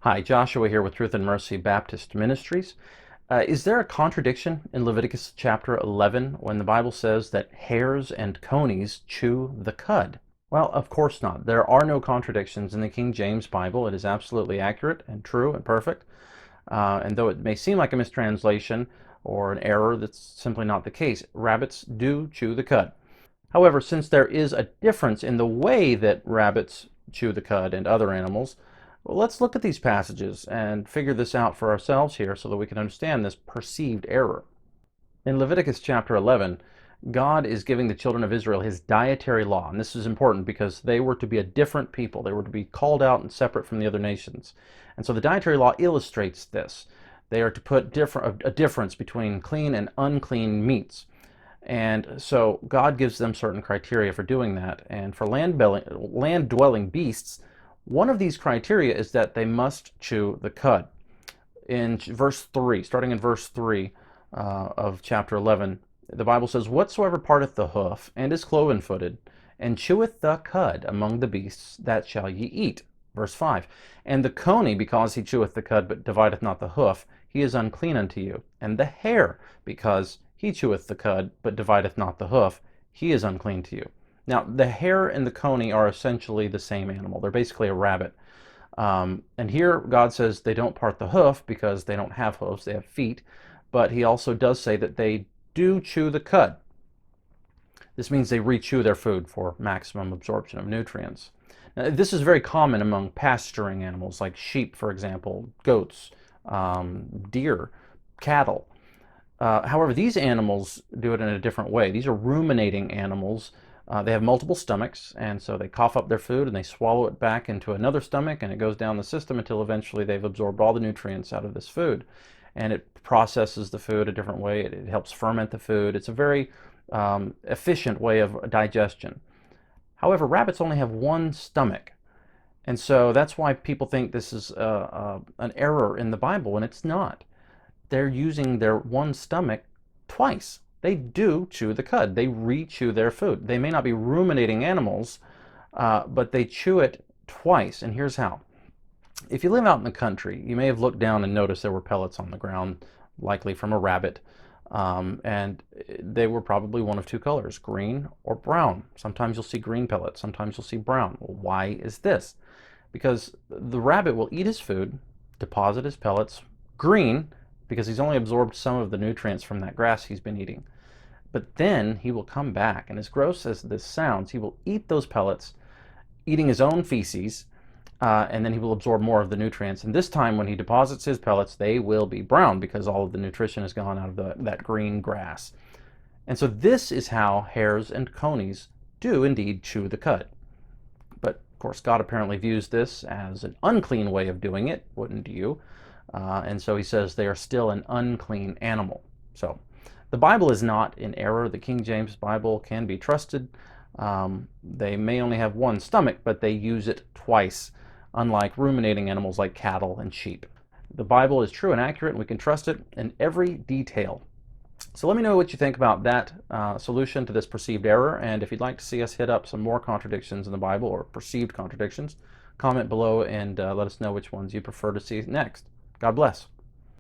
Hi, Joshua here with Truth and Mercy Baptist Ministries. Is there a contradiction in Leviticus chapter 11 when the Bible says that hares and coneys chew the cud? Well, of course not. There are no contradictions in the King James Bible. It is absolutely accurate and true and perfect. And though it may seem like a mistranslation or an error, that's simply not the case. Rabbits do chew the cud. However, since there is a difference in the way that rabbits chew the cud and other animals, well, let's look at these passages and figure this out for ourselves here so that we can understand this perceived error. In Leviticus chapter 11, God is giving the children of Israel his dietary law. And this is important because they were to be a different people. They were to be called out and separate from the other nations. And so the dietary law illustrates this. They are to put a difference between clean and unclean meats. And so God gives them certain criteria for doing that. And for land-dwelling beasts, one of these criteria is that they must chew the cud. In verse 3, starting in verse 3 of chapter 11, the Bible says, "Whatsoever parteth the hoof, and is cloven-footed, and cheweth the cud among the beasts, that shall ye eat." Verse 5, "And the coney, because he cheweth the cud, but divideth not the hoof, he is unclean unto you. And the hare, because he cheweth the cud, but divideth not the hoof, he is unclean to you." Now, the hare and the coney are essentially the same animal. They're basically a rabbit. And here God says they don't part the hoof because they don't have hooves, they have feet. But he also does say that they do chew the cud. This means they re-chew their food for maximum absorption of nutrients. Now, this is very common among pasturing animals like sheep, for example, goats, deer, cattle. However, these animals do it in a different way. These are ruminating animals. They have multiple stomachs, and so they cough up their food and they swallow it back into another stomach, and it goes down the system until eventually they've absorbed all the nutrients out of this food. And it processes the food a different way. It helps ferment the food. It's a very efficient way of digestion. However, rabbits only have one stomach. And so that's why people think this is an error in the Bible, and it's not. They're using their one stomach twice. They do chew the cud. They re-chew their food. They may not be ruminating animals, but they chew it twice. And here's how. If you live out in the country, you may have looked down and noticed there were pellets on the ground, likely from a rabbit. And they were probably one of two colors, green or brown. Sometimes you'll see green pellets. Sometimes you'll see brown. Well, why is this? Because the rabbit will eat his food, deposit his pellets green, because he's only absorbed some of the nutrients from that grass he's been eating. But then he will come back, and as gross as this sounds, he will eat those pellets, eating his own feces, and then he will absorb more of the nutrients. And this time, when he deposits his pellets, they will be brown because all of the nutrition has gone out of that green grass. And so this is how hares and coneys do indeed chew the cud. But of course, God apparently views this as an unclean way of doing it, wouldn't you? And so he says they are still an unclean animal. So the Bible is not in error. The King James Bible can be trusted. They may only have one stomach, but they use it twice, unlike ruminating animals like cattle and sheep. The Bible is true and accurate, and we can trust it in every detail. So let me know what you think about that solution to this perceived error, and if you'd like to see us hit up some more contradictions in the Bible, or perceived contradictions, comment below and let us know which ones you prefer to see next. God bless.